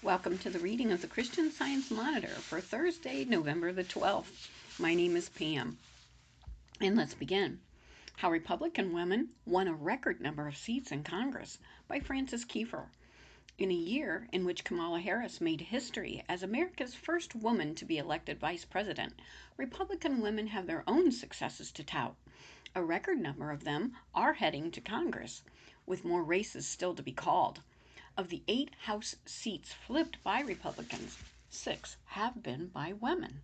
Welcome to the reading of the Christian Science Monitor for Thursday, November the 12th. My name is Pam. And let's begin. How Republican Women Won a Record Number of Seats in Congress by Frances Kiefer. In a year in which Kamala Harris made history as America's first woman to be elected vice president, Republican women have their own successes to tout. A record number of them are heading to Congress, with more races still to be called. Of the 8 House seats flipped by Republicans, 6 have been by women.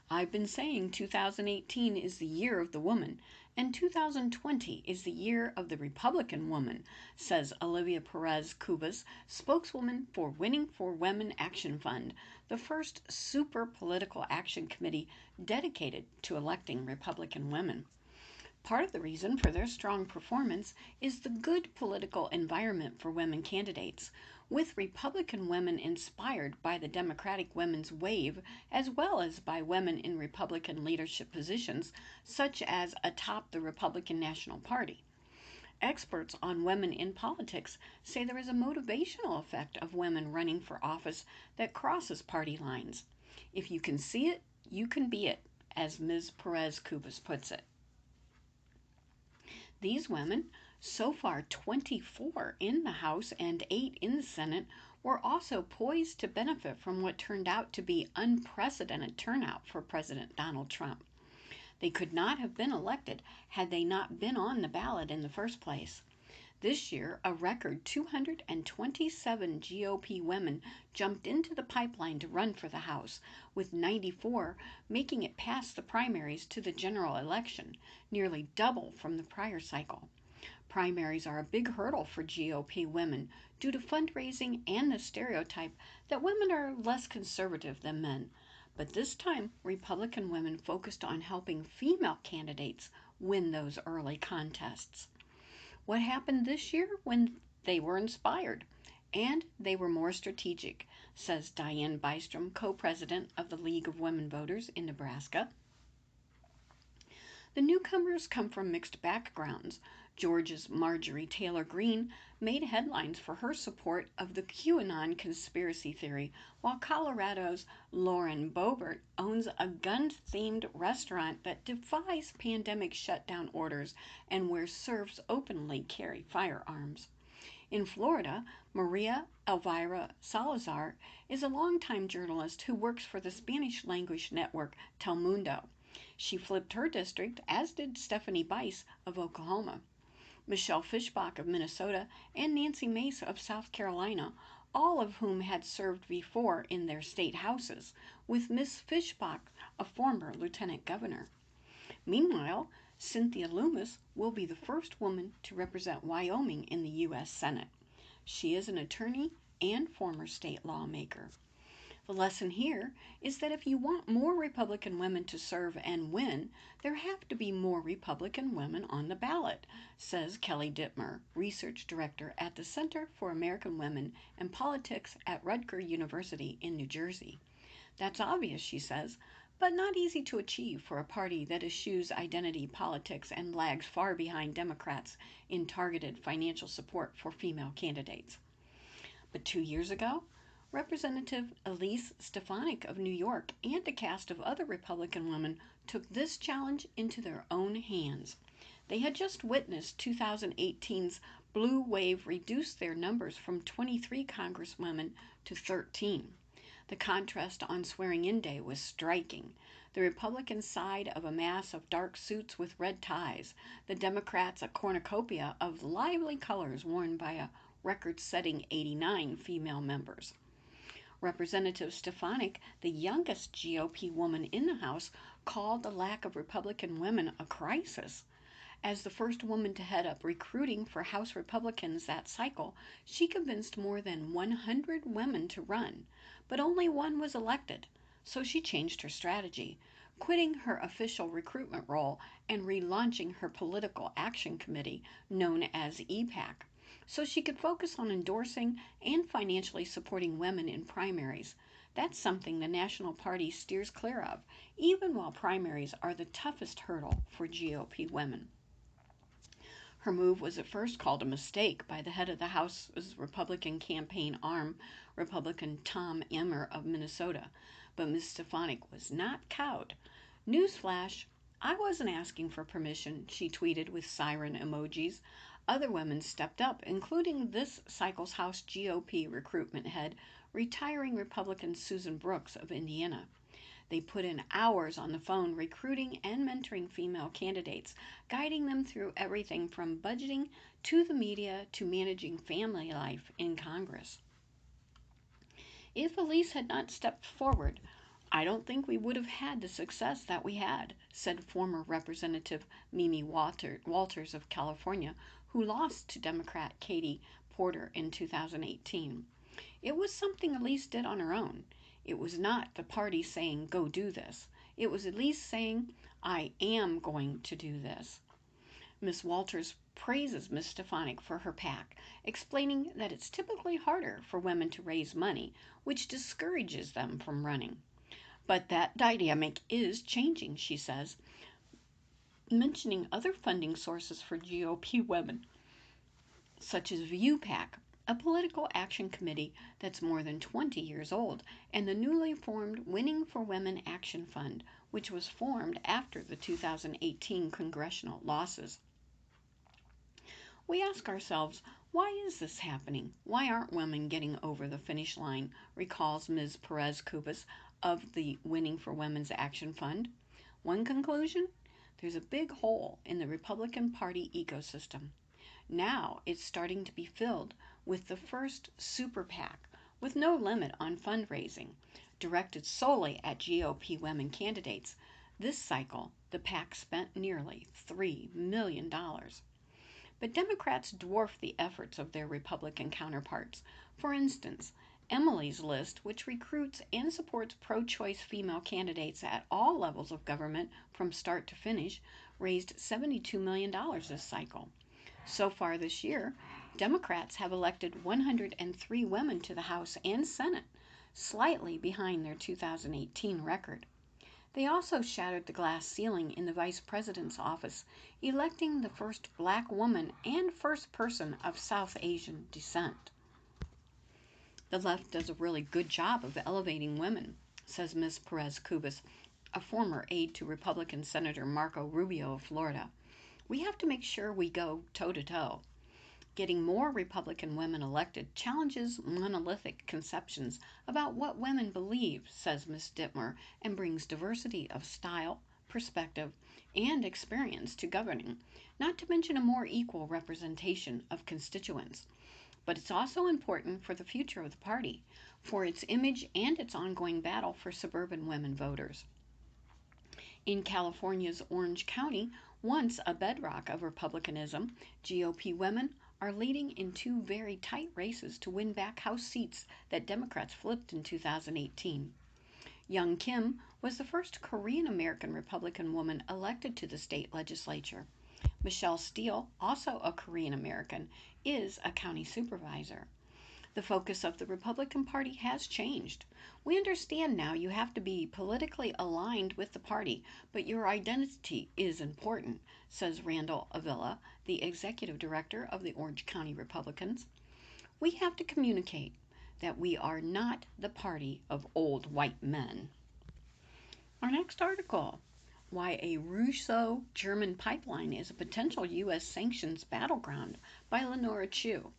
I've been saying 2018 is the year of the woman, and 2020 is the year of the Republican woman, says Olivia Perez Cubas, spokeswoman for Winning for Women Action Fund, the first super political action committee dedicated to electing Republican women. Part of the reason for their strong performance is the good political environment for women candidates, with Republican women inspired by the Democratic women's wave as well as by women in Republican leadership positions, such as atop the Republican National Party. Experts on women in politics say there is a motivational effect of women running for office that crosses party lines. If you can see it, you can be it, as Ms. Perez Cubas puts it. These women, so far 24 in the House and 8 in the Senate, were also poised to benefit from what turned out to be unprecedented turnout for President Donald Trump. They could not have been elected had they not been on the ballot in the first place. This year, a record 227 GOP women jumped into the pipeline to run for the House, with 94 making it past the primaries to the general election, nearly double from the prior cycle. Primaries are a big hurdle for GOP women due to fundraising and the stereotype that women are less conservative than men. But this time, Republican women focused on helping female candidates win those early contests. What happened this year? When they were inspired and they were more strategic, says Diane Bystrom, co-president of the League of Women Voters in Nebraska. The newcomers come from mixed backgrounds. Georgia's Marjorie Taylor Greene made headlines for her support of the QAnon conspiracy theory, while Colorado's Lauren Boebert owns a gun-themed restaurant that defies pandemic shutdown orders and where serfs openly carry firearms. In Florida, Maria Elvira Salazar is a longtime journalist who works for the Spanish-language network Telemundo. She flipped her district, as did Stephanie Bice of Oklahoma. Michelle Fischbach of Minnesota, and Nancy Mace of South Carolina, all of whom had served before in their state houses, with Miss Fischbach a former lieutenant governor. Meanwhile, Cynthia Lummis will be the first woman to represent Wyoming in the U.S. Senate. She is an attorney and former state lawmaker. The lesson here is that if you want more Republican women to serve and win, there have to be more Republican women on the ballot, says Kelly Dittmer, research director at the Center for American Women and Politics at Rutgers University in New Jersey. That's obvious, she says, but not easy to achieve for a party that eschews identity politics and lags far behind Democrats in targeted financial support for female candidates. But 2 years ago, Representative Elise Stefanik of New York and a cast of other Republican women took this challenge into their own hands. They had just witnessed 2018's blue wave reduce their numbers from 23 congresswomen to 13. The contrast on swearing-in day was striking. The Republican side of a mass of dark suits with red ties, the Democrats a cornucopia of lively colors worn by a record-setting 89 female members. Representative Stefanik, the youngest GOP woman in the House, called the lack of Republican women a crisis. As the first woman to head up recruiting for House Republicans that cycle, she convinced more than 100 women to run, but only one was elected. So she changed her strategy, quitting her official recruitment role and relaunching her political action committee, known as EPAC, so she could focus on endorsing and financially supporting women in primaries. That's something the National Party steers clear of, even while primaries are the toughest hurdle for GOP women. Her move was at first called a mistake by the head of the House's Republican campaign arm, Republican Tom Emmer of Minnesota, but Ms. Stefanik was not cowed. Newsflash, I wasn't asking for permission, she tweeted with siren emojis. Other women stepped up, including this cycle's House GOP recruitment head, retiring Republican Susan Brooks of Indiana. They put in hours on the phone recruiting and mentoring female candidates, guiding them through everything from budgeting to the media to managing family life in Congress. If Elise had not stepped forward, I don't think we would have had the success that we had, said former Representative Mimi Walters of California, who lost to Democrat Katie Porter in 2018. It was something Elise did on her own. It was not the party saying, go do this. It was Elise saying, I am going to do this. Ms. Walters praises Ms. Stefanik for her PAC, explaining that it's typically harder for women to raise money, which discourages them from running. But that dynamic is changing, she says, mentioning other funding sources for GOP women, such as ViewPAC, a political action committee that's more than 20 years old, and the newly formed Winning for Women Action Fund, which was formed after the 2018 congressional losses. We ask ourselves, why is this happening? Why aren't women getting over the finish line? Recalls Ms. Perez Cubas of the Winning for Women's Action Fund. One conclusion? There's a big hole in the Republican Party ecosystem. Now it's starting to be filled with the first super PAC, with no limit on fundraising, directed solely at GOP women candidates. This cycle, the PAC spent nearly $3 million. But Democrats dwarf the efforts of their Republican counterparts. For instance, Emily's List, which recruits and supports pro-choice female candidates at all levels of government from start to finish, raised $72 million this cycle. So far this year, Democrats have elected 103 women to the House and Senate, slightly behind their 2018 record. They also shattered the glass ceiling in the vice president's office, electing the first black woman and first person of South Asian descent. The left does a really good job of elevating women, says Ms. Perez Cubas, a former aide to Republican Senator Marco Rubio of Florida. We have to make sure we go toe-to-toe. Getting more Republican women elected challenges monolithic conceptions about what women believe, says Ms. Dittmer, and brings diversity of style, perspective, and experience to governing, not to mention a more equal representation of constituents. But it's also important for the future of the party, for its image and its ongoing battle for suburban women voters. In California's Orange County, once a bedrock of Republicanism, GOP women are leading in two very tight races to win back House seats that Democrats flipped in 2018. Young Kim was the first Korean American Republican woman elected to the state legislature. Michelle Steele, also a Korean American, is a county supervisor. The focus of the Republican Party has changed. We understand now you have to be politically aligned with the party, but your identity is important, says Randall Avila, the executive director of the Orange County Republicans. We have to communicate that we are not the party of old white men. Our next article, Why a Rousseau German Pipeline is a Potential U.S. Sanctions Battleground, by Lenora Chu.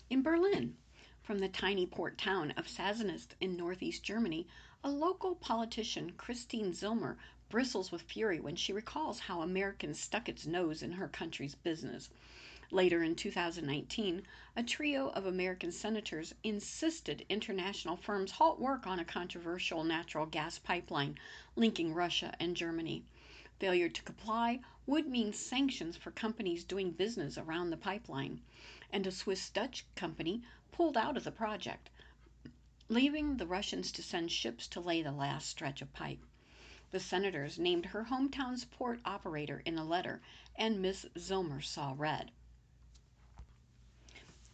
In Berlin, from the tiny port town of Sassnitz in northeast Germany, a local politician, Christine Zilmer, bristles with fury when she recalls how Americans stuck its nose in her country's business. Later in 2019, a trio of American senators insisted international firms halt work on a controversial natural gas pipeline linking Russia and Germany. Failure to comply would mean sanctions for companies doing business around the pipeline, and a Swiss-Dutch company pulled out of the project, leaving the Russians to send ships to lay the last stretch of pipe. The senators named her hometown's port operator in a letter, and Miss Zilmer saw red.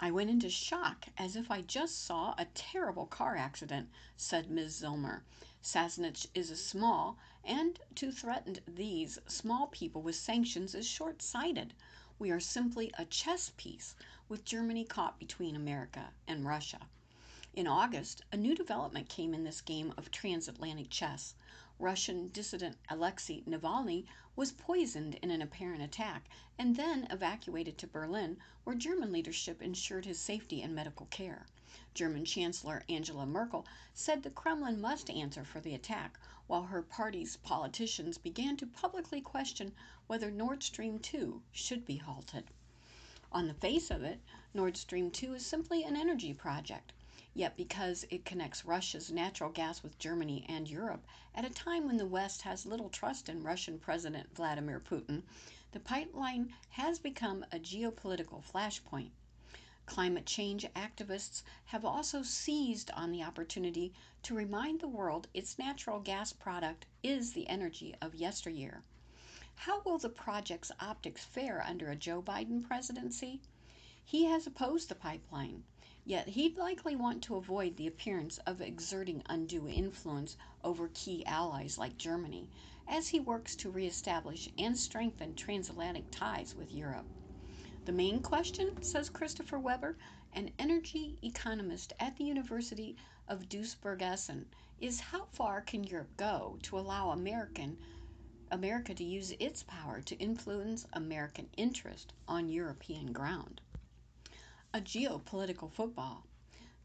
I went into shock as if I just saw a terrible car accident, said Ms. Zilmer. Sassnitz is a small, and to threaten these small people with sanctions is short-sighted. We are simply a chess piece with Germany caught between America and Russia. In August, a new development came in this game of transatlantic chess. Russian dissident Alexei Navalny was poisoned in an apparent attack and then evacuated to Berlin, where German leadership ensured his safety and medical care. German Chancellor Angela Merkel said the Kremlin must answer for the attack, while her party's politicians began to publicly question whether Nord Stream 2 should be halted. On the face of it, Nord Stream 2 is simply an energy project. Yet, because it connects Russia's natural gas with Germany and Europe at a time when the West has little trust in Russian President Vladimir Putin, the pipeline has become a geopolitical flashpoint. Climate change activists have also seized on the opportunity to remind the world its natural gas product is the energy of yesteryear. How will the project's optics fare under a Joe Biden presidency? He has opposed the pipeline, yet he'd likely want to avoid the appearance of exerting undue influence over key allies like Germany, as he works to reestablish and strengthen transatlantic ties with Europe. The main question, says Christopher Weber, an energy economist at the University of Duisburg-Essen, is how far can Europe go to allow America to use its power to influence American interest on European ground? A geopolitical football.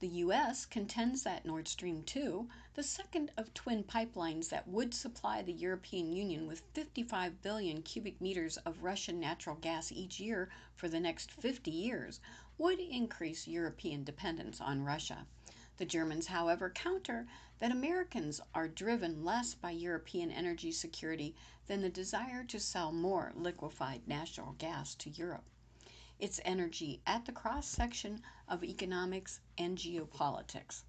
The U.S. contends that Nord Stream 2, the second of twin pipelines that would supply the European Union with 55 billion cubic meters of Russian natural gas each year for the next 50 years, would increase European dependence on Russia. The Germans, however, counter that Americans are driven less by European energy security than the desire to sell more liquefied natural gas to Europe. It's energy at the cross section of economics and geopolitics.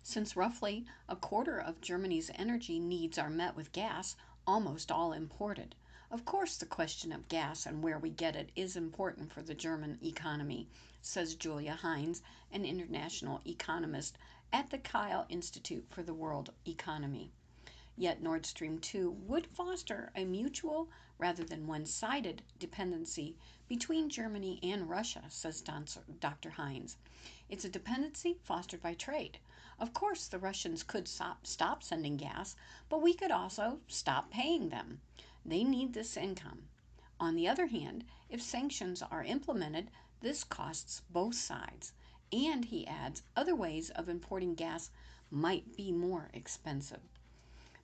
Since roughly a quarter of Germany's energy needs are met with gas, almost all imported. Of course, the question of gas and where we get it is important for the German economy, says Julia Hines, an international economist at the Kiel Institute for the World Economy. Yet Nord Stream 2 would foster a mutual rather than one-sided dependency between Germany and Russia, says Dr. Hines. It's a dependency fostered by trade. Of course, the Russians could stop sending gas, but we could also stop paying them. They need this income. On the other hand, if sanctions are implemented, this costs both sides. And, he adds, other ways of importing gas might be more expensive.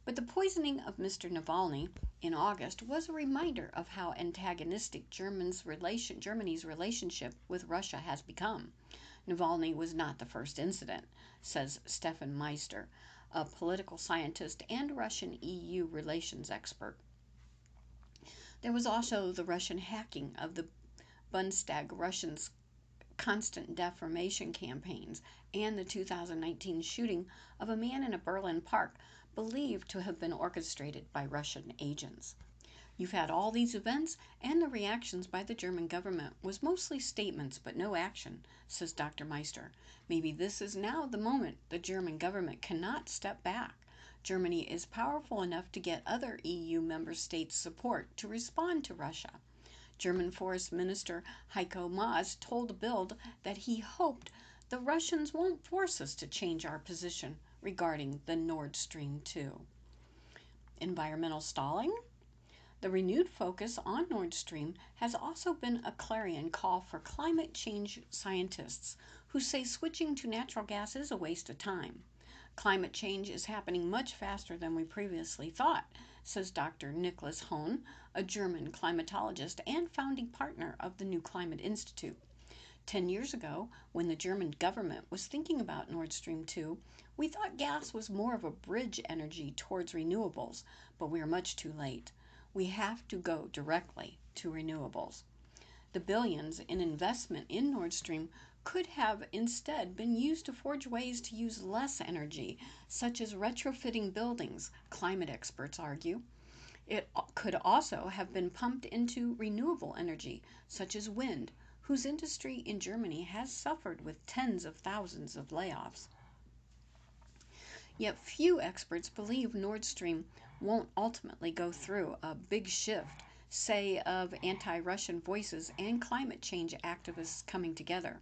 But the poisoning of Mr. Navalny in August was a reminder of how antagonistic Germany's relationship with Russia has become. Navalny was not the first incident, says Stefan Meister, a political scientist and Russian EU relations expert. There was also the Russian hacking of the Bundestag, Russians' constant defamation campaigns, and the 2019 shooting of a man in a Berlin park believed to have been orchestrated by Russian agents. You've had all these events, and the reactions by the German government was mostly statements but no action, says Dr. Meister. Maybe this is now the moment the German government cannot step back. Germany is powerful enough to get other EU member states' support to respond to Russia. German Forest Minister Heiko Maas told Bild that he hoped the Russians won't force us to change our position regarding the Nord Stream 2. Environmental stalling? The renewed focus on Nord Stream has also been a clarion call for climate change scientists who say switching to natural gas is a waste of time. Climate change is happening much faster than we previously thought, says Dr. Nicholas Hohn, a German climatologist and founding partner of the New Climate Institute. 10 years ago, when the German government was thinking about Nord Stream 2, we thought gas was more of a bridge energy towards renewables, but we are much too late. We have to go directly to renewables. The billions in investment in Nord Stream could have instead been used to forge ways to use less energy, such as retrofitting buildings, climate experts argue. It could also have been pumped into renewable energy, such as wind, whose industry in Germany has suffered with tens of thousands of layoffs. Yet few experts believe Nord Stream won't ultimately go through a big shift, say of anti-Russian voices and climate change activists coming together,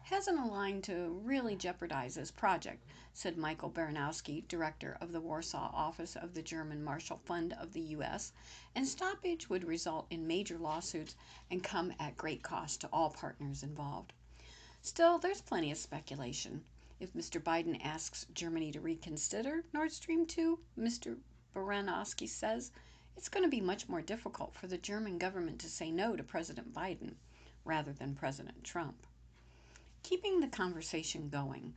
hasn't aligned to really jeopardize this project, said Michael Baranowski, director of the Warsaw office of the German Marshall Fund of the U.S., and stoppage would result in major lawsuits and come at great cost to all partners involved. Still, there's plenty of speculation. If Mr. Biden asks Germany to reconsider Nord Stream 2, Mr. Baranowski says, it's going to be much more difficult for the German government to say no to President Biden rather than President Trump. Keeping the conversation going.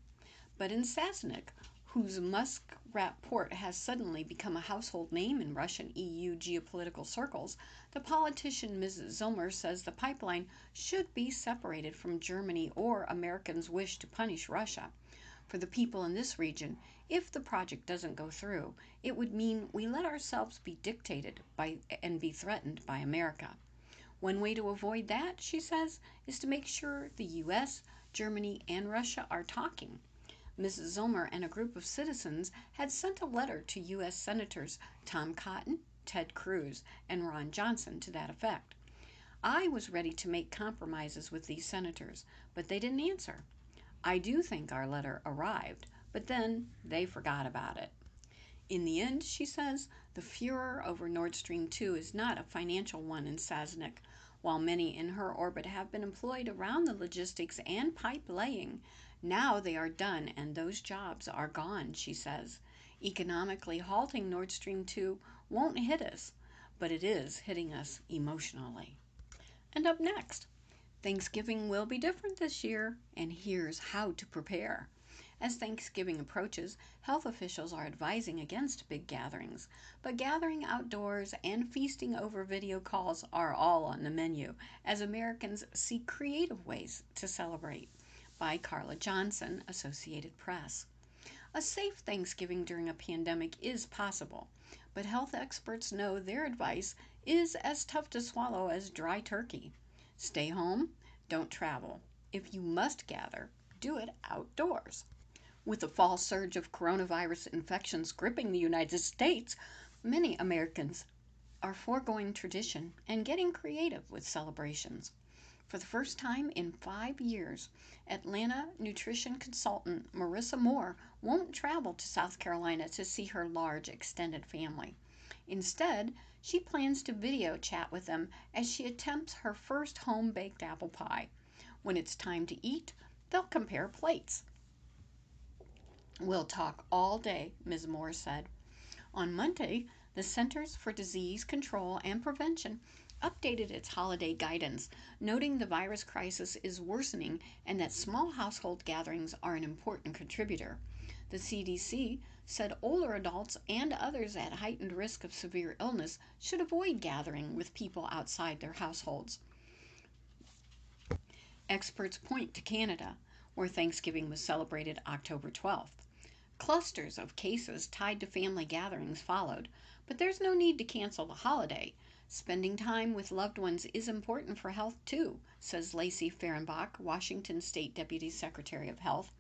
But in Sassenach, whose muskrat port has suddenly become a household name in Russian EU geopolitical circles, the politician Ms. Zilmer says the pipeline should be separated from Germany or Americans' wish to punish Russia. For the people in this region, if the project doesn't go through, it would mean we let ourselves be dictated by and be threatened by America. One way to avoid that, she says, is to make sure the US, Germany, and Russia are talking. Mrs. Zilmer and a group of citizens had sent a letter to U.S. Senators Tom Cotton, Ted Cruz, and Ron Johnson to that effect. I was ready to make compromises with these senators, but they didn't answer. I do think our letter arrived, but then they forgot about it. In the end, she says, the furor over Nord Stream 2 is not a financial one in Sassenach. While many in her orbit have been employed around the logistics and pipe laying, now they are done and those jobs are gone, she says. Economically halting Nord Stream 2 won't hit us, but it is hitting us emotionally. And up next, Thanksgiving will be different this year, and here's how to prepare. As Thanksgiving approaches, health officials are advising against big gatherings, but gathering outdoors and feasting over video calls are all on the menu as Americans seek creative ways to celebrate. By Carla Johnson, Associated Press. A safe Thanksgiving during a pandemic is possible, but health experts know their advice is as tough to swallow as dry turkey. Stay home, don't travel. If you must gather, do it outdoors. With the fall surge of coronavirus infections gripping the United States, many Americans are foregoing tradition and getting creative with celebrations. For the first time in 5 years, Atlanta nutrition consultant Marissa Moore won't travel to South Carolina to see her large extended family. Instead, she plans to video chat with them as she attempts her first home-baked apple pie. When it's time to eat, they'll compare plates. We'll talk all day, Ms. Moore said. On Monday, the Centers for Disease Control and Prevention updated its holiday guidance, noting the virus crisis is worsening and that small household gatherings are an important contributor. The CDC said older adults and others at heightened risk of severe illness should avoid gathering with people outside their households. Experts point to Canada, where Thanksgiving was celebrated October 12th. Clusters of cases tied to family gatherings followed, but there's no need to cancel the holiday. Spending time with loved ones is important for health too, says Lacey Fehrenbach, Washington State Deputy Secretary of Health.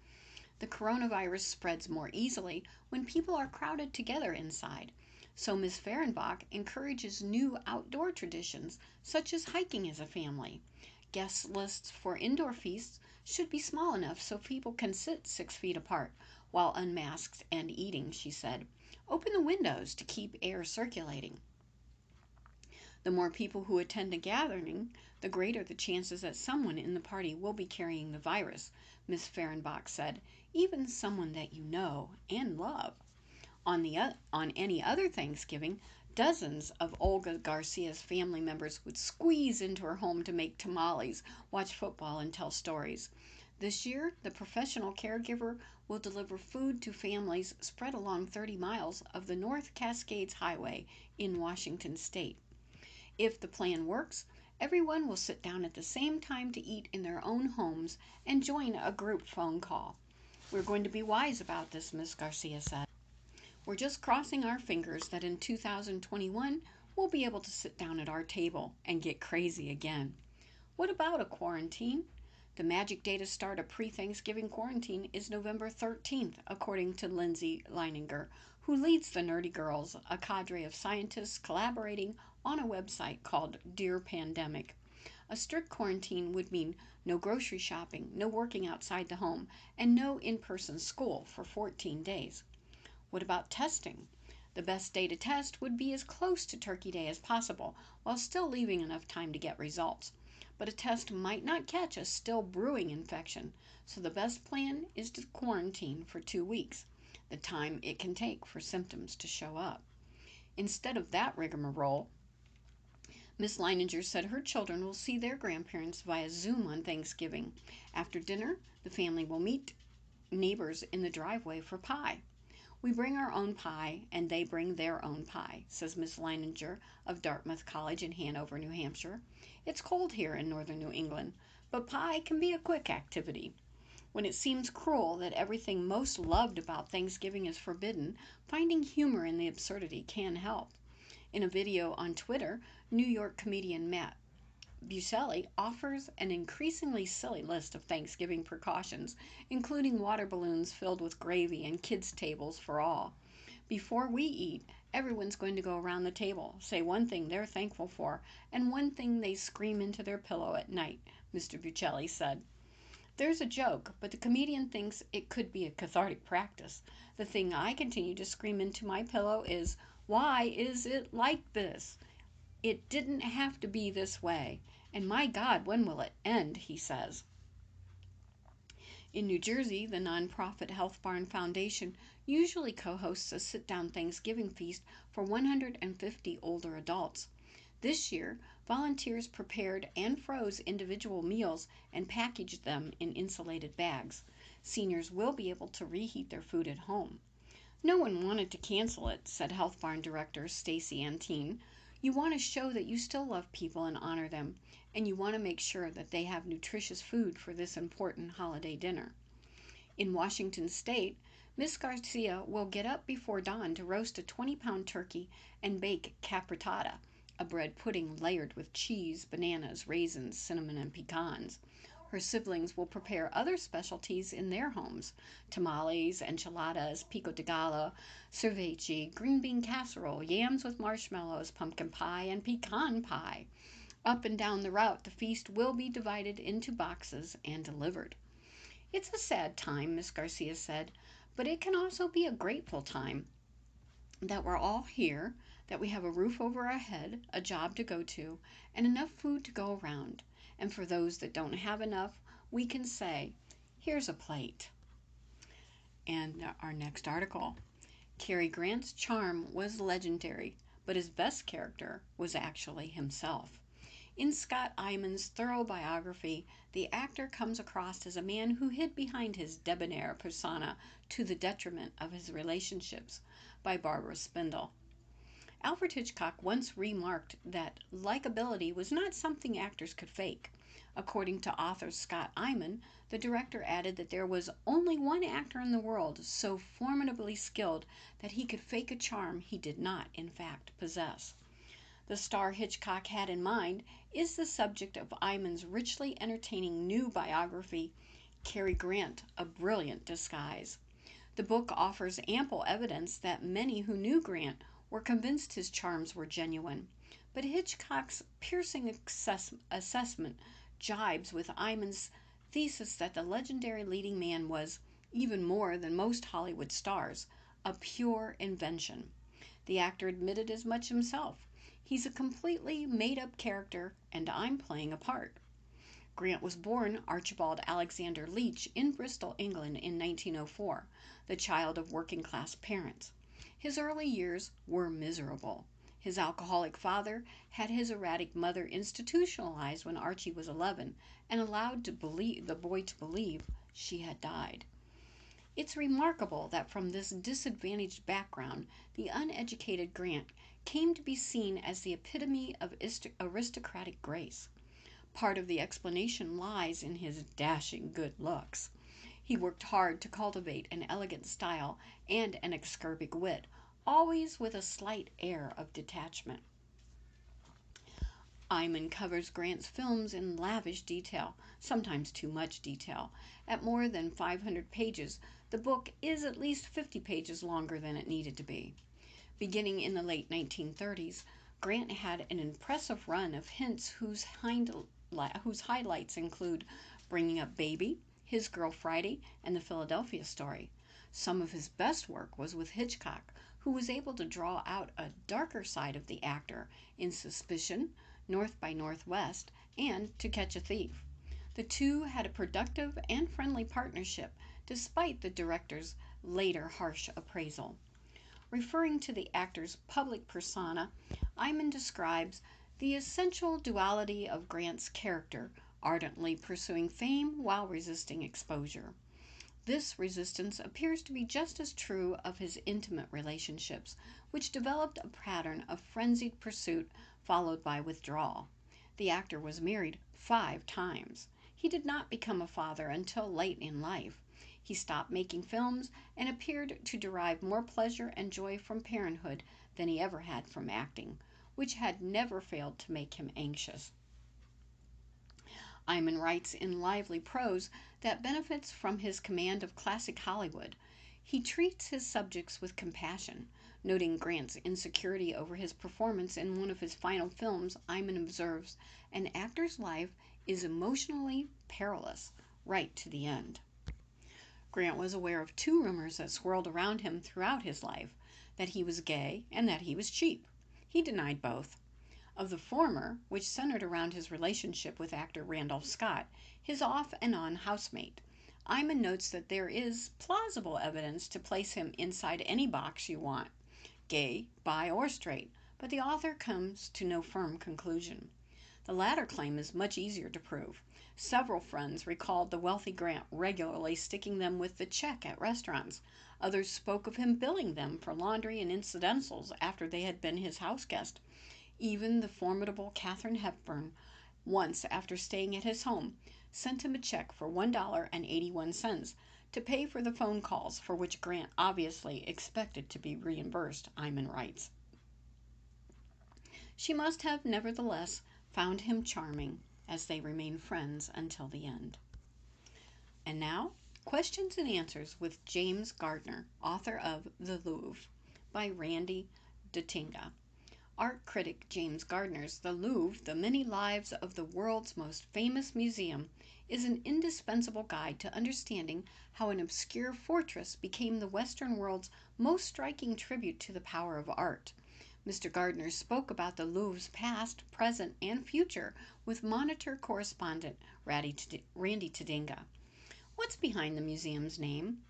The coronavirus spreads more easily when people are crowded together inside. So Ms. Fehrenbach encourages new outdoor traditions, such as hiking as a family. Guest lists for indoor feasts should be small enough so people can sit 6 feet apart while unmasked and eating, she said. Open the windows to keep air circulating. The more people who attend a gathering, the greater the chances that someone in the party will be carrying the virus, Ms. Fehrenbach said, even someone that you know and love. On any other Thanksgiving, dozens of Olga Garcia's family members would squeeze into her home to make tamales, watch football, and tell stories. This year, the professional caregiver will deliver food to families spread along 30 miles of the North Cascades Highway in Washington State. If the plan works, everyone will sit down at the same time to eat in their own homes and join a group phone call. We're going to be wise about this, Ms. Garcia said. We're just crossing our fingers that in 2021 we'll be able to sit down at our table and get crazy again. What about a quarantine? The magic day to start a pre-Thanksgiving quarantine is November 13th, according to Lindsay Leininger, who leads the Nerdy Girls, a cadre of scientists collaborating on a website called Dear Pandemic. A strict quarantine would mean no grocery shopping, no working outside the home, and no in person school for 14 days. What about testing? The best day to test would be as close to Turkey Day as possible, while still leaving enough time to get results. But a test might not catch a still brewing infection, so the best plan is to quarantine for 2 weeks, the time it can take for symptoms to show up. Instead of that rigmarole, Miss Leininger said her children will see their grandparents via Zoom on Thanksgiving. After dinner, the family will meet neighbors in the driveway for pie. We bring our own pie, and they bring their own pie, says Miss Leininger of Dartmouth College in Hanover, New Hampshire. It's cold here in northern New England, but pie can be a quick activity. When it seems cruel that everything most loved about Thanksgiving is forbidden, finding humor in the absurdity can help. In a video on Twitter, New York comedian Matt Buscelli offers an increasingly silly list of Thanksgiving precautions, including water balloons filled with gravy and kids' tables for all. Before we eat, everyone's going to go around the table, say one thing they're thankful for, and one thing they scream into their pillow at night, Mr. Buscelli said. There's a joke, but the comedian thinks it could be a cathartic practice. The thing I continue to scream into my pillow is, "Why is it like this? It didn't have to be this way. And my God, when will it end?" he says. In New Jersey, the nonprofit Health Barn Foundation usually co-hosts a sit-down Thanksgiving feast for 150 older adults. This year, volunteers prepared and froze individual meals and packaged them in insulated bags. Seniors will be able to reheat their food at home. No one wanted to cancel it, said Health Barn Director Stacy Antine. You want to show that you still love people and honor them, and you want to make sure that they have nutritious food for this important holiday dinner. In Washington State, Miss Garcia will get up before dawn to roast a 20-pound turkey and bake caprittata, a bread pudding layered with cheese, bananas, raisins, cinnamon, and pecans. Her siblings will prepare other specialties in their homes: tamales, enchiladas, pico de gallo, cervece, green bean casserole, yams with marshmallows, pumpkin pie, and pecan pie. Up and down the route, the feast will be divided into boxes and delivered. It's a sad time, Miss Garcia said, but it can also be a grateful time that we're all here, that we have a roof over our head, a job to go to, and enough food to go around. And for those that don't have enough, we can say, "Here's a plate." And our next article. Cary Grant's charm was legendary, but his best character was actually himself. In Scott Eyman's thorough biography, the actor comes across as a man who hid behind his debonair persona to the detriment of his relationships, by Barbara Spindle. Alfred Hitchcock once remarked that likability was not something actors could fake. According to author Scott Eyman, the director added that there was only one actor in the world so formidably skilled that he could fake a charm he did not, in fact, possess. The star Hitchcock had in mind is the subject of Eyman's richly entertaining new biography, Cary Grant, A Brilliant Disguise. The book offers ample evidence that many who knew Grant were convinced his charms were genuine, but Hitchcock's piercing assessment jibes with Eyman's thesis that the legendary leading man was, even more than most Hollywood stars, a pure invention. The actor admitted as much himself. He's a completely made-up character, and I'm playing a part. Grant was born Archibald Alexander Leach in Bristol, England in 1904, the child of working-class parents. His early years were miserable. His alcoholic father had his erratic mother institutionalized when Archie was 11 and allowed the boy to believe she had died. It's remarkable that from this disadvantaged background, the uneducated Grant came to be seen as the epitome of aristocratic grace. Part of the explanation lies in his dashing good looks. He worked hard to cultivate an elegant style and an acerbic wit, always with a slight air of detachment. Eyman covers Grant's films in lavish detail, sometimes too much detail. At more than 500 pages, the book is at least 50 pages longer than it needed to be. Beginning in the late 1930s, Grant had an impressive run of hints whose highlights include Bringing Up Baby, His Girl Friday, and The Philadelphia Story. Some of his best work was with Hitchcock, who was able to draw out a darker side of the actor in Suspicion, North by Northwest, and To Catch a Thief. The two had a productive and friendly partnership despite the director's later harsh appraisal. Referring to the actor's public persona, Eyman describes the essential duality of Grant's character, ardently pursuing fame while resisting exposure. This resistance appears to be just as true of his intimate relationships, which developed a pattern of frenzied pursuit followed by withdrawal. The actor was married 5 times. He did not become a father until late in life. He stopped making films and appeared to derive more pleasure and joy from parenthood than he ever had from acting, which had never failed to make him anxious. Eyman writes in lively prose that benefits from his command of classic Hollywood. He treats his subjects with compassion. Noting Grant's insecurity over his performance in one of his final films, Eyman observes, "An actor's life is emotionally perilous right to the end." Grant was aware of 2 rumors that swirled around him throughout his life, that he was gay and that he was cheap. He denied both. Of the former, which centered around his relationship with actor Randolph Scott, his off and on housemate, Eyman notes that there is plausible evidence to place him inside any box you want, gay, bi, or straight, but the author comes to no firm conclusion. The latter claim is much easier to prove. Several friends recalled the wealthy Grant regularly sticking them with the check at restaurants. Others spoke of him billing them for laundry and incidentals after they had been his house guest. Even the formidable Katharine Hepburn, once after staying at his home, sent him a check for $1.81 to pay for the phone calls for which Grant obviously expected to be reimbursed, Eyman writes. She must have nevertheless found him charming, as they remained friends until the end. And now, questions and answers with James Gardner, author of The Louvre, by Randy Datinga. Art critic James Gardner's The Louvre, The Many Lives of the World's Most Famous Museum, is an indispensable guide to understanding how an obscure fortress became the Western world's most striking tribute to the power of art. Mr. Gardner spoke about the Louvre's past, present, and future with Monitor correspondent Randy Tadinga. What's behind the museum's name?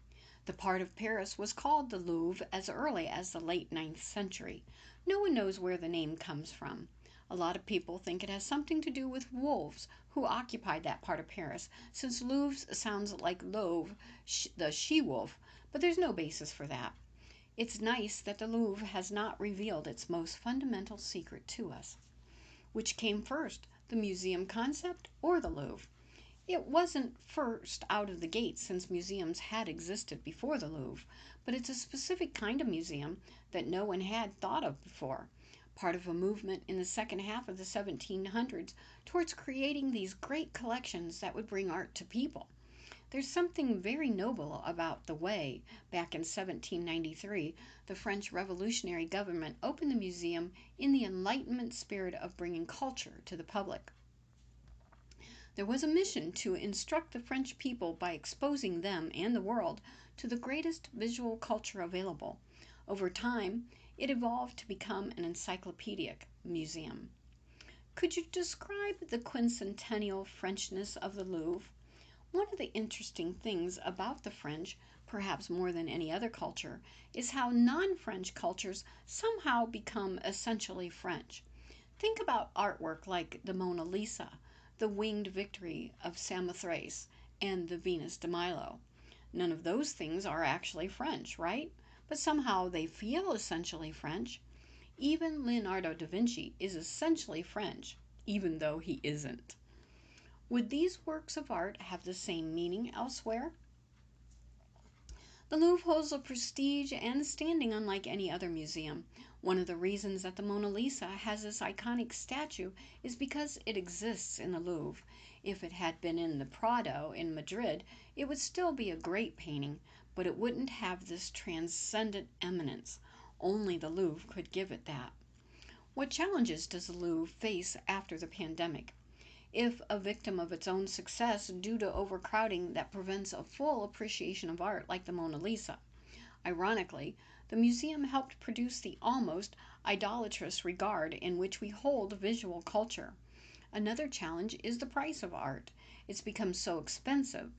The part of Paris was called the Louvre as early as the late 9th century. No one knows where the name comes from. A lot of people think it has something to do with wolves who occupied that part of Paris, since Louvre sounds like Louvre, the she-wolf, but there's no basis for that. It's nice that the Louvre has not revealed its most fundamental secret to us. Which came first, the museum concept or the Louvre? It wasn't first out of the gate, since museums had existed before the Louvre, but it's a specific kind of museum that no one had thought of before, part of a movement in the second half of the 1700s towards creating these great collections that would bring art to people. There's something very noble about the way, back in 1793, the French revolutionary government opened the museum in the Enlightenment spirit of bringing culture to the public. There was a mission to instruct the French people by exposing them and the world to the greatest visual culture available. Over time, it evolved to become an encyclopedic museum. Could you describe the quincentennial Frenchness of the Louvre? One of the interesting things about the French, perhaps more than any other culture, is how non-French cultures somehow become essentially French. Think about artwork like the Mona Lisa, the Winged Victory of Samothrace, and the Venus de Milo. None of those things are actually French, right? But somehow they feel essentially French. Even Leonardo da Vinci is essentially French, even though he isn't. Would these works of art have the same meaning elsewhere? The Louvre holds a prestige and standing unlike any other museum. One of the reasons that the Mona Lisa has this iconic statue is because it exists in the Louvre. If it had been in the Prado in Madrid, it would still be a great painting, but it wouldn't have this transcendent eminence. Only the Louvre could give it that. What challenges does the Louvre face after the pandemic? If a victim of its own success due to overcrowding that prevents a full appreciation of art like the Mona Lisa. Ironically, the museum helped produce the almost idolatrous regard in which we hold visual culture. Another challenge is the price of art. It's become so expensive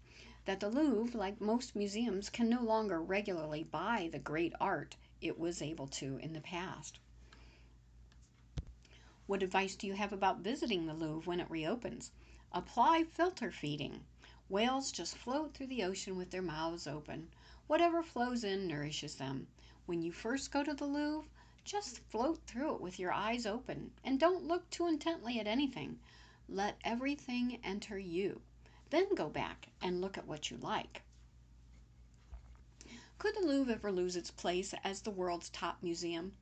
that the Louvre, like most museums, can no longer regularly buy the great art it was able to in the past. What advice do you have about visiting the Louvre when it reopens? Apply filter feeding. Whales just float through the ocean with their mouths open. Whatever flows in nourishes them. When you first go to the Louvre, just float through it with your eyes open and don't look too intently at anything. Let everything enter you. Then go back and look at what you like. Could the Louvre ever lose its place as the world's top museum?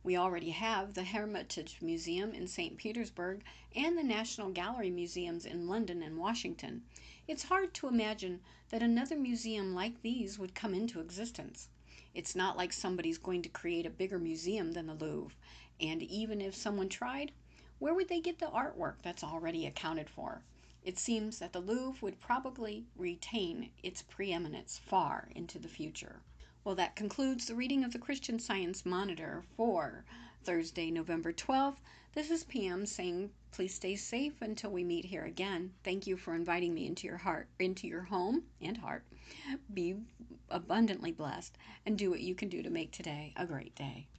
We already have the Hermitage Museum in St. Petersburg and the National Gallery museums in London and Washington. It's hard to imagine that another museum like these would come into existence. It's not like somebody's going to create a bigger museum than the Louvre, and even if someone tried, where would they get the artwork that's already accounted for? It seems that the Louvre would probably retain its preeminence far into the future. Well, that concludes the reading of the Christian Science Monitor for Thursday, November 12th. This is PM saying, please stay safe until we meet here again. Thank you for inviting me into your home and heart. Be abundantly blessed and do what you can do to make today a great day.